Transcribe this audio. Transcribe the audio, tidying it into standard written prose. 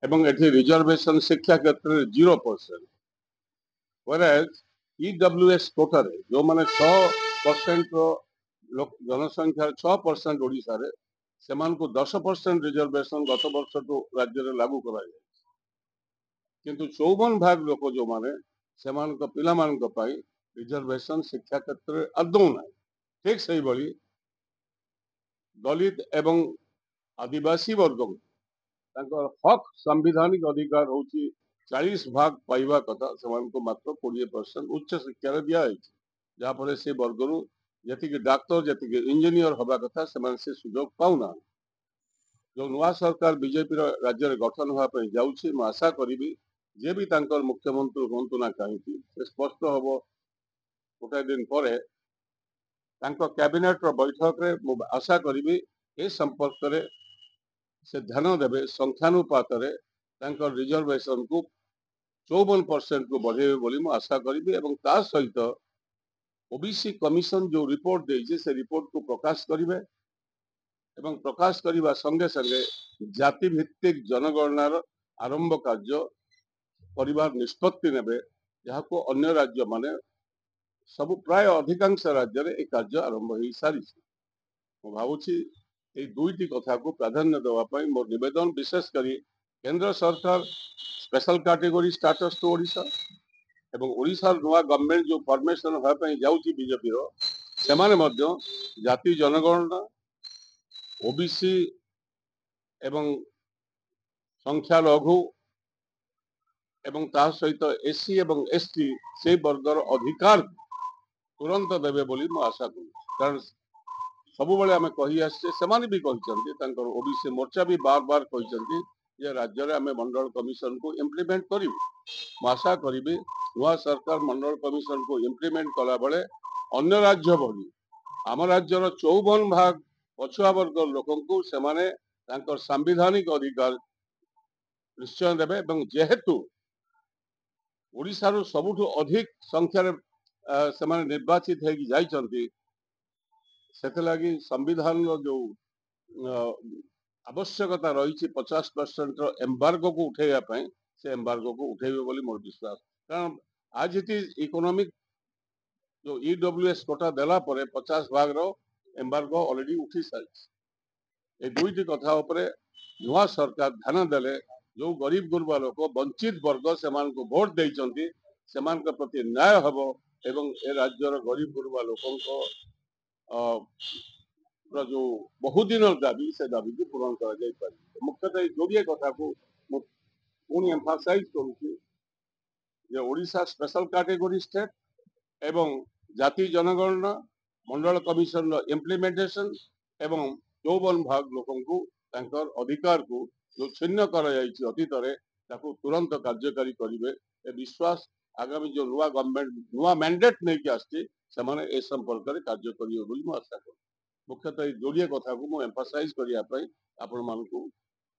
ଏବଂ ଏଠି ରିଜର୍ଭେସନ ଶିକ୍ଷା କ୍ଷେତ୍ରରେ 0%। whereas EWS କୋଟାରେ ଯୋଉମାନେ 6% जनसंख्यार 6% ओडिशारे सेमानकु 10% रिजर्वेशन गत वर्षटू राज्य लागू कराई किंतु 54% लोक जो माने सेमानक पिलामानक पाई रिजर्वेशन शिक्षा क्षेत्र में आदौ ना ठीक सही भली दलित एवं आदिवासी वर्ग हक संविधानिक अधिकार होची 40% पाइबा कथा सेमानकु मात्र 20% उच्च शिक्षा दिया जहाँफल से वर्ग जी डाक्तर जी इंजीनियर हवा कथा से सुजोग पाऊना जो नुआ सरकार बीजेपी राज्य में गठन होगापी जाऊँगी मैं आशा करी जे भी तांकर मुख्यमंत्री हूँ ना कहीं स्पष्ट हम गोटे दिन पर कैबिनेट बैठक में आशा करी ए संपर्क में से ध्यान देवे संख्यानुपात रिजर्वेशन को 54% को बढ़ेबे बोली मैं आशा करी सहित ओबीसी कमिशन जो रिपोर्ट देइछे से रिपोर्ट को प्रकाश करिवे एवं प्रकाश करने संगे संगे जाति भित्तिक जनगणनार आरंभ कार्य परिवार निष्पत्ति नेबे जहाको अन्य राज्य माने सब प्राय अधिकांश राज्य में एक कार्य आरंभ हो सारी भावुची ये दुईटी कथा को प्राधान्य देवाई मोर निवेदन विशेष करी केंद्र सरकार special category status to Odisha एवं ओडिशा नुआ गवर्नमेंट जो फॉर्मेशन होगापी जाऊँगी बीजेपी से जाति जनगणना ओबीसी एवं संख्या लघु एवं ता सहित एससी एवं एसटी से वर्गर अधिकार तुरंत देवे बोली मैं आशा करूँ कारण सब बेले आम कही आसचे से भी कहते ओबीसी मोर्चा भी बार बार कहते जे राज्य में आम मंडल कमिशन को इम्प्लीमेंट करूँ आशा करी नुआ सरकार मंडल कमिशन को इम्प्लीमेंट कला बेले अन्य राज्य भली आम राज्यर 54% पछुआ वर्ग लोक सांविधानिक अधिकार निश्चय देवे जेहेतु ओडिशारू सबुठु अधिक संख्यार से निर्वाचित होती संविधान जो आवश्यकता रही 50% एम्बार्गो को उठेगा से एम्बार्गो को उठेबे बोली मोर विश्वास कारण आज इकोनॉमिक जो ईडब्ल्यूएस कोटा देला परे 50% एम्बार्गो ऑलरेडी उठी सारी ए दुईटी कथा उपरे नुआ सरकार ध्यान देले जो गरीब गुरबा लोक वंचित वर्ग से भोट देइचंती सेमान प्रति न्याय हब एवं ए राज्यर गरीब गुरबा लोक जो बहुदिन दाबी से दाबी को पूरण कर मुख्यतः जोड़े कथा को पुणी एम्फासाइज करुच्ची ओडिशा स्पेशल कैटेगरी स्टेट एवं जाति जनगणना मंडल कमिशन इम्प्लीमेंटेशन एवं 54% लोक अधिकार को जो छिन्न कर अतीत तुरंत कार्यकारी करेंगे विश्वास आगामी जो नुआ गवर्नमेंट नुआ मैंडेट नहीं आसचे ए संपर्क में कार्य करेंगे आशा करूँ मुख्यतः जोड़े कथा को एम्फासाइज करने आपण मानक